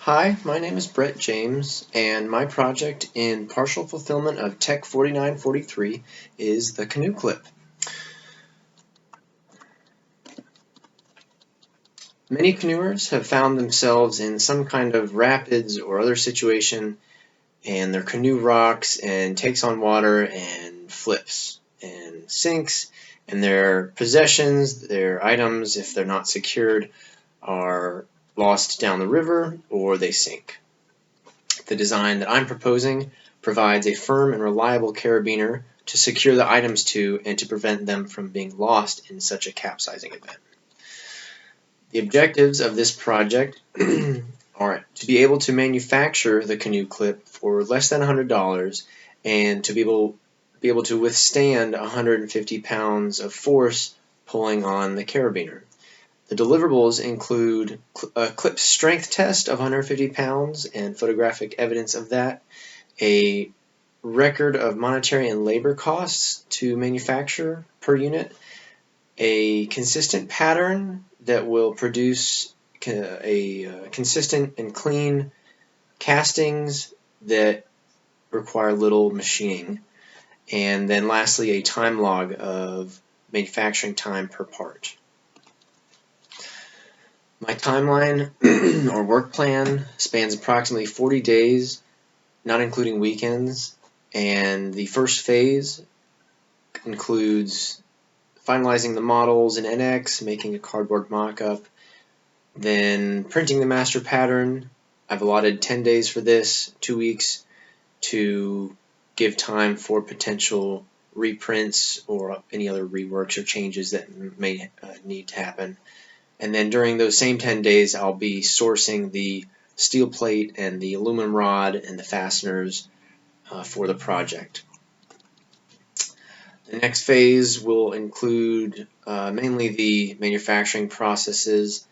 Hi, my name is Bret James, and my project in partial fulfillment of Tech 4943 is the Canoe clip. Many canoers have found themselves in some kind of rapids or other situation, and their canoe rocks and takes on water and flips and sinks, and their possessions, their items, if they're not secured, are lost down the river or they sink. The design that I'm proposing provides a firm and reliable carabiner to secure the items to and to prevent them from being lost in such a capsizing event. The objectives of this project are to be able to manufacture the canoe clip for less than $100 and to be able to withstand 150 pounds of force pulling on the carabiner. The deliverables include a clip strength test of 150 pounds and photographic evidence of that, a record of monetary and labor costs to manufacture per unit, a consistent pattern that will produce a consistent and clean castings that require little machining, and then lastly a time log of manufacturing time per part. My timeline or work plan spans approximately 40 days, not including weekends, and the first phase includes finalizing the models in NX, making a cardboard mock-up, then printing the master pattern. I've allotted 10 days for this, 2 weeks, to give time for potential reprints or any other reworks or changes that may need to happen. And then during those same 10 days, I'll be sourcing the steel plate and the aluminum rod and the fasteners for the project. The next phase will include mainly the manufacturing processes,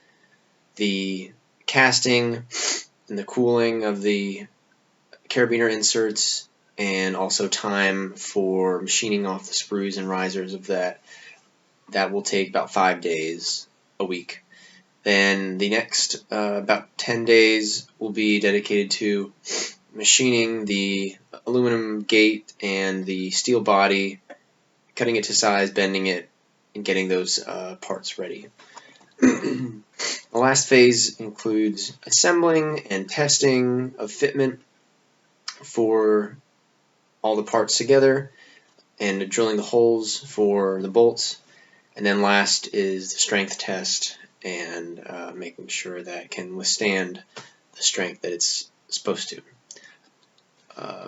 the casting and the cooling of the carabiner inserts, and also time for machining off the sprues and risers of that. That will take about 5 days a week. Then the next about 10 days will be dedicated to machining the aluminum gate and the steel body, cutting it to size, bending it, and getting those parts ready. The last phase includes assembling and testing of fitment for all the parts together and drilling the holes for the bolts. And then last is the strength test and making sure that it can withstand the strength that it's supposed to.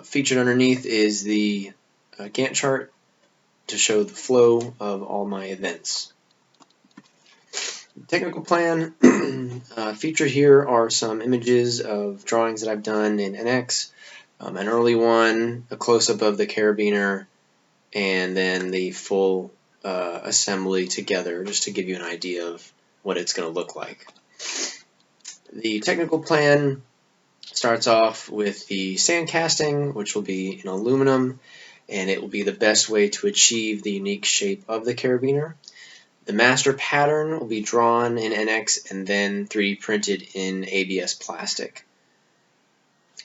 Featured underneath is the Gantt chart to show the flow of all my events. Technical plan. Featured here are some images of drawings that I've done in NX. An early one, a close-up of the carabiner, and then the full assembly together, just to give you an idea of what it's going to look like. The technical plan starts off with the sand casting, which will be in aluminum, and it will be the best way to achieve the unique shape of the carabiner. The master pattern will be drawn in NX and then 3D printed in ABS plastic.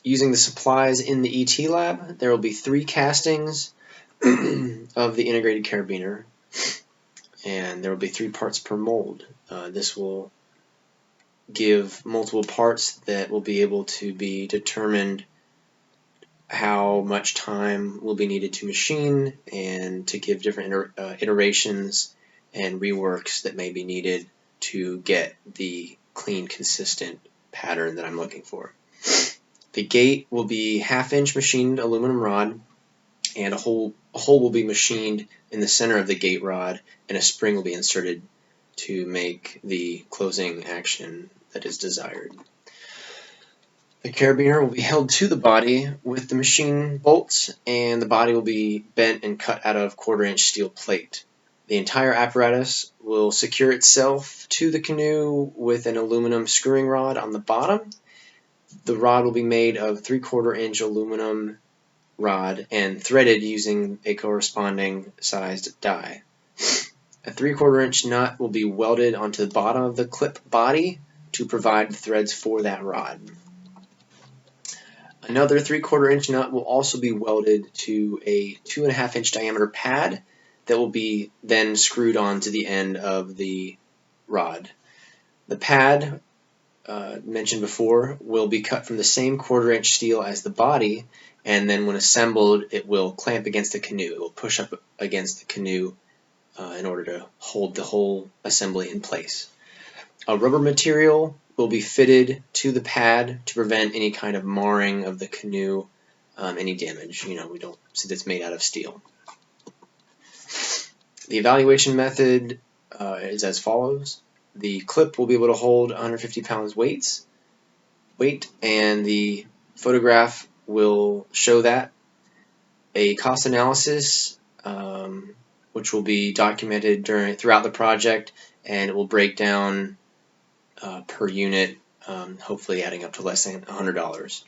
Using the supplies in the ET lab, there will be 3 castings of the integrated carabiner, and there will be 3 parts per mold. This will give multiple parts that will be able to be determined how much time will be needed to machine and to give different iterations and reworks that may be needed to get the clean, consistent pattern that I'm looking for. The gate will be 1/2-inch machined aluminum rod, and a hole will be machined in the center of the gate rod, and a spring will be inserted to make the closing action that is desired. The carabiner will be held to the body with the machine bolts, and the body will be bent and cut out of 1/4-inch steel plate. The entire apparatus will secure itself to the canoe with an aluminum screwing rod on the bottom. The rod will be made of 3/4-inch aluminum rod and threaded using a corresponding sized die. A 3/4-inch nut will be welded onto the bottom of the clip body to provide the threads for that rod. Another 3/4 inch nut will also be welded to a 2.5 inch diameter pad that will be then screwed onto the end of the rod. The pad, mentioned before, will be cut from the same 1/4 inch steel as the body, and then when assembled it will clamp against the canoe. It will push up against the canoe in order to hold the whole assembly in place. A rubber material will be fitted to the pad to prevent any kind of marring of the canoe, any damage. We don't see that's made out of steel. The evaluation method is as follows. The clip will be able to hold 150 pounds weight, and the photograph will show that. A cost analysis, which will be documented throughout the project, and it will break down per unit, hopefully adding up to less than $100.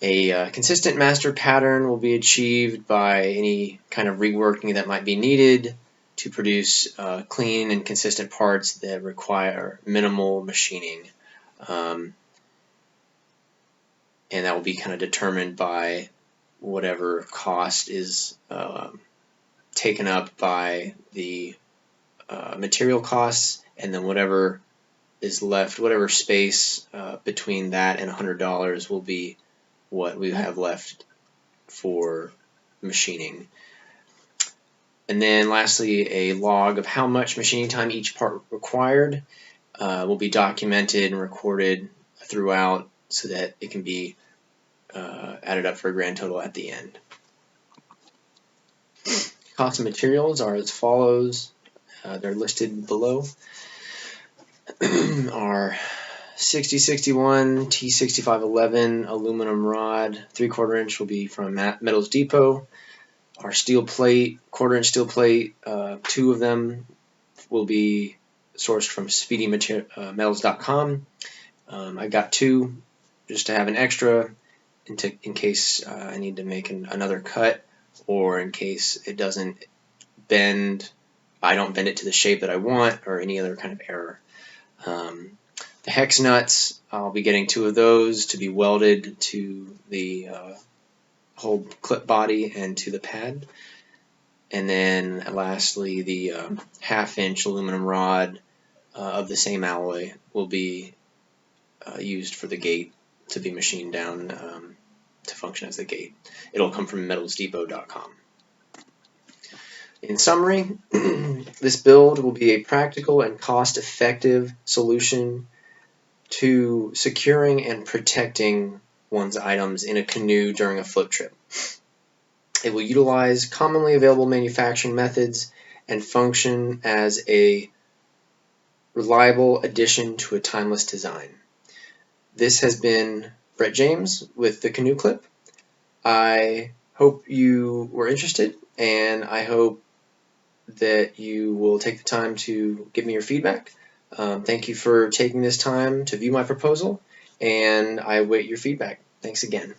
A consistent master pattern will be achieved by any kind of reworking that might be needed to produce clean and consistent parts that require minimal machining. And that will be kind of determined by whatever cost is taken up by the material costs, and then whatever is left, whatever space between that and $100 will be what we have left for machining. And then lastly, a log of how much machining time each part required will be documented and recorded throughout so that it can be added up for a grand total at the end. Cost of materials are as follows. They're listed below. Our 6061 T6511 aluminum rod, 3/4 inch, will be from Metals Depot. Our steel plate, 1/4 inch steel plate, 2 of them will be sourced from speedymetals.com. I got 2 just to have an extra in case I need to make another cut, or in case it doesn't bend, I don't bend it to the shape that I want, or any other kind of error. The hex nuts, I'll be getting 2 of those to be welded to the whole clip body and to the pad. And then lastly, the 1/2 inch aluminum rod of the same alloy will be used for the gate to be machined down to function as the gate. It'll come from metalsdepot.com. In summary, this build will be a practical and cost-effective solution to securing and protecting one's items in a canoe during a float trip. It will utilize commonly available manufacturing methods and function as a reliable addition to a timeless design. This has been Bret James with the Canoe Clip. I hope you were interested, and I hope that you will take the time to give me your feedback. Thank you for taking this time to view my proposal, and I await your feedback. Thanks again.